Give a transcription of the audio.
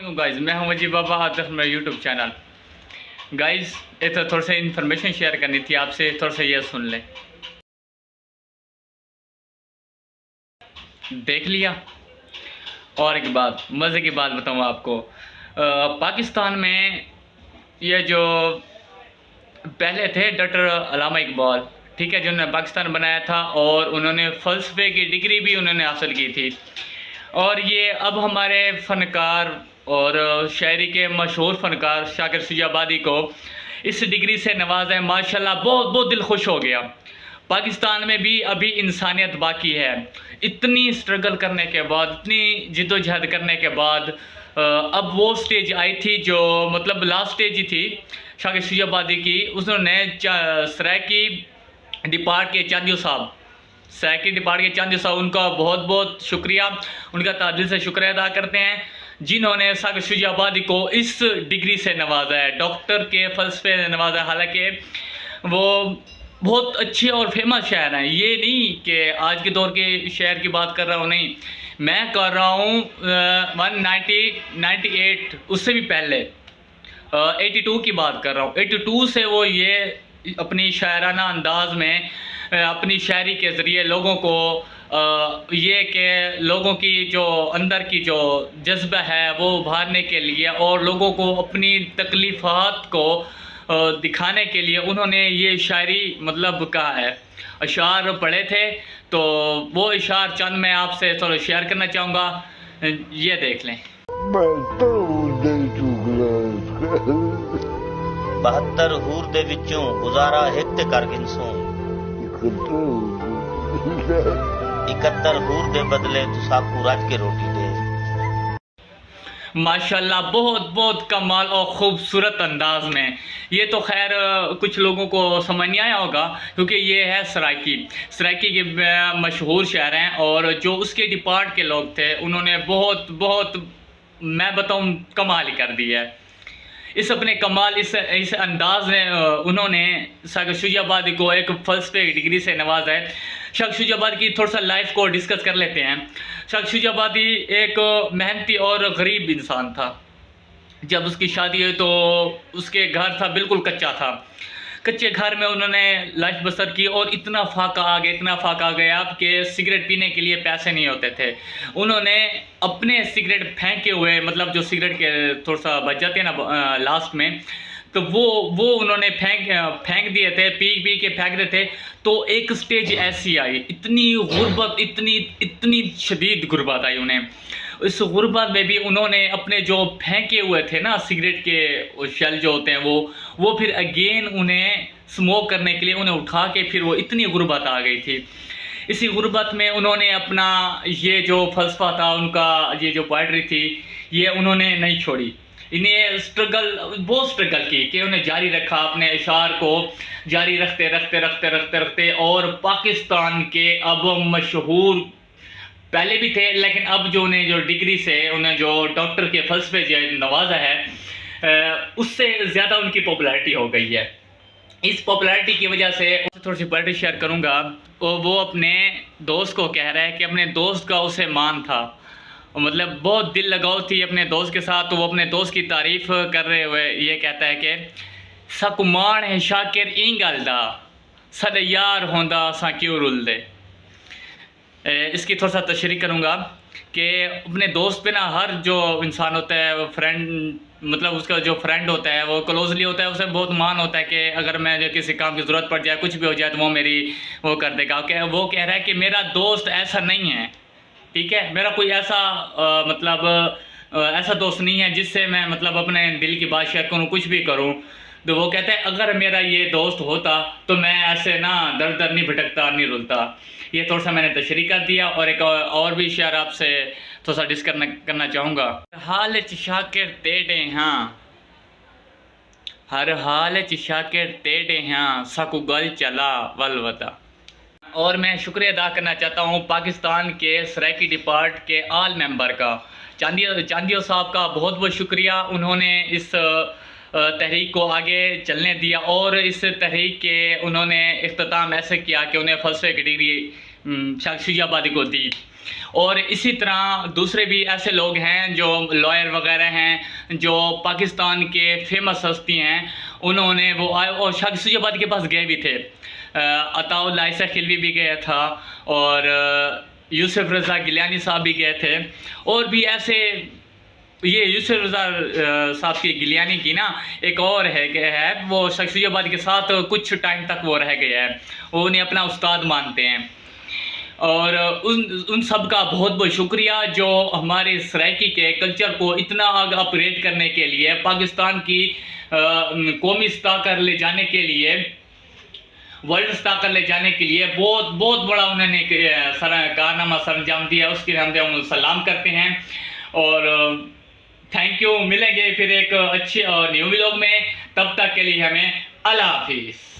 Guys मैं हूं वजी बाबा आदर मेरा यूट्यूब चैनल। गाइज ये तो थोड़ा सा इन्फॉर्मेशन शेयर करनी थी आपसे, थोड़ा सा ये सुन लें। देख लिया। और एक बात, मज़े की बात बताऊं आपको। पाकिस्तान में ये जो पहले थे डॉक्टर अल्लामा इकबाल, ठीक है, जिन्होंने पाकिस्तान बनाया था और उन्होंने फ़लसफ़े की डिग्री भी उन्होंने हासिल की थी। और ये अब हमारे फ़नकार और शायरी के मशहूर फ़नकार शाकिर सुजाबादी को इस डिग्री से नवाजा है। माशाल्लाह, बहुत बहुत दिल खुश हो गया। पाकिस्तान में भी अभी इंसानियत बाकी है। इतनी स्ट्रगल करने के बाद, इतनी जिद्दोजहद करने के बाद अब वो स्टेज आई थी जो मतलब लास्ट स्टेज ही थी शाकिर सुजाबादी की। उन्होंने सराकी डिपार्ट के चांदियो साहब, सराकी डिपार्ट के चांदियो साहब, उनका बहुत बहुत शुक्रिया, उनका तादिल से शुक्रिया अदा करते हैं जिन्होंने शाकिर सुजाबादी को इस डिग्री से नवाजा है, डॉक्टर के फ़लसफ़े से नवाजा है। हालांकि वो बहुत अच्छे और फेमस शायर हैं। ये नहीं कि आज के दौर के शायर की बात कर रहा हूँ, नहीं, मैं कर रहा हूँ 1998, उससे भी पहले 82 की बात कर रहा हूँ। 82 से वो ये अपनी शायराना अंदाज में अपनी शायरी के ज़रिए लोगों को ये कि लोगों की जो अंदर की जो जज्बा है वो उभारने के लिए और लोगों को अपनी तकलीफ़ात को दिखाने के लिए उन्होंने ये शायरी मतलब कहा है, अशार पढ़े थे। तो वो इशार चंद मैं आपसे थोड़ा शेयर करना चाहूँगा, ये देख लें। 72 हूर दे विचों गुजारा हिक ते कर गिनसों 71 हूर दे बदले तू साकू रज के रोटी दे। माशाल्लाह, बहुत बहुत कमाल और ख़ूबसूरत अंदाज में। ये तो खैर कुछ लोगों को समझ नहीं आया होगा क्योंकि ये है सराकी के मशहूर शायर हैं और जो उसके डिपार्ट के लोग थे उन्होंने बहुत बहुत मैं बताऊं कमाल ही कर दिया है। इस अपने कमाल इस अंदाज में उन्होंने शाकिर सुजाबादी को एक फ़लसफ़े की डिग्री से नवाजा है। शाकिर सुजाबादी की थोड़ा सा लाइफ को डिस्कस कर लेते हैं। शाकिर सुजाबादी एक मेहनती और गरीब इंसान था। जब उसकी शादी हुई तो उसके घर था बिल्कुल कच्चा था। कच्चे घर में उन्होंने लाइफ बसर की और इतना फाका आ गया कि सिगरेट पीने के लिए पैसे नहीं होते थे। उन्होंने अपने सिगरेट फेंके हुए, मतलब जो सिगरेट के थोड़ा सा बच जाते हैं ना लास्ट में, तो वो उन्होंने फेंक दिए थे, पी के फेंक देते थे। तो एक स्टेज ऐसी आई, इतनी गुर्बत, इतनी शदीद गुर्बत आई उन्हें। इस गुर्बत में भी उन्होंने अपने जो फेंके हुए थे ना सिगरेट के शेल जो होते हैं वो फिर अगेन उन्हें स्मोक करने के लिए उन्हें उठा के फिर वो इतनी गुर्बत आ गई थी। इसी गुर्बत में उन्होंने अपना ये जो फ़लसफ़ा था, उनका ये जो पोइट्री थी, ये उन्होंने नहीं छोड़ी। इन्हें बहुत स्ट्रगल की कि उन्हें जारी रखा, अपने इशार को जारी रखते और पाकिस्तान के अब मशहूर पहले भी थे, लेकिन अब जो उन्हें जो डिग्री से उन्हें जो डॉक्टर के फ़लसफ़े जो नवाजा है उससे ज़्यादा उनकी पॉपुलैरिटी हो गई है। इस पॉपुलैरिटी की वजह से थोड़ी सी पोइट्री शेयर करूँगा। वो अपने दोस्त को कह रहा है कि अपने दोस्त का उसे मान था, मतलब बहुत दिल लगाव थी अपने दोस्त के साथ। तो वो अपने दोस्त की तारीफ़ कर रहे हुए ये कहता है कि सकुमान है शाकिर इंगलदा सद यार होंदा सा क्यों रुल दे। इसकी थोड़ा सा तशरीह करूँगा कि अपने दोस्त पे ना हर जो इंसान होता है वो फ्रेंड, मतलब उसका जो फ्रेंड होता है वो क्लोजली होता है, उसे बहुत मान होता है कि अगर मैं जो किसी काम की ज़रूरत पड़ जाए, कुछ भी हो जाए तो वो मेरी वो कर देगा। वो कह रहा है कि मेरा दोस्त ऐसा नहीं है, ठीक है, मेरा कोई ऐसा ऐसा दोस्त नहीं है जिससे मैं मतलब अपने दिल की बात शेयर करूँ, कुछ भी करूँ। तो वो कहते हैं अगर मेरा ये दोस्त होता तो मैं ऐसे ना दर दर नहीं भटकता, नहीं रुलता। ये थोड़ा सा मैंने तशरीह कर दिया। और एक और भी शेयर आपसे थोड़ा सा डिस्कस करना चाहूँगा। हाल शाकिर तेड़े हाँ, हर हाल शाकिर तेड़े हाँ सकु गल चला वलवता। और मैं शुक्रिया अदा करना चाहता हूँ पाकिस्तान के सराकी डिपार्ट के आल मेंबर का, चांदियो साहब का बहुत बहुत शुक्रिया। उन्होंने इस तहरीक को आगे चलने दिया और इस तहरीक के उन्होंने इख्तिताम ऐसे किया कि उन्हें फ़लसफ़े की डिग्री शाकिर सुजाबादी को दी। और इसी तरह दूसरे भी ऐसे लोग हैं जो लॉयर वगैरह हैं, जो पाकिस्तान के फेमस हस्ती हैं, उन्होंने वो आए और शाह सुजाबाद के पास गए भी थे। अताउल्ला आयशा खिलवी भी गया था और यूसुफ रज़ा गिलानी साहब भी गए थे। और भी ऐसे, ये यूसुफ रज़ा साहब की गिलानी की ना एक और है वो शाह सुजाबाद के साथ कुछ टाइम तक वो रह गया है, वो उन्हें अपना उस्ताद मानते हैं। और उन सब का बहुत बहुत शुक्रिया जो हमारे सराइकी के कल्चर को इतना आगे अपग्रेड करने के लिए, पाकिस्तान की कौमी सतह कर ले जाने के लिए, वर्ल्ड सतह कर ले जाने के लिए बहुत बहुत बड़ा उन्होंने कारनामा सरंजाम दिया। उसके हम सलाम करते हैं और थैंक यू। मिलेंगे फिर एक अच्छे और न्यू व्लॉग में, तब तक के लिए हमें अल्लाह हाफिज़।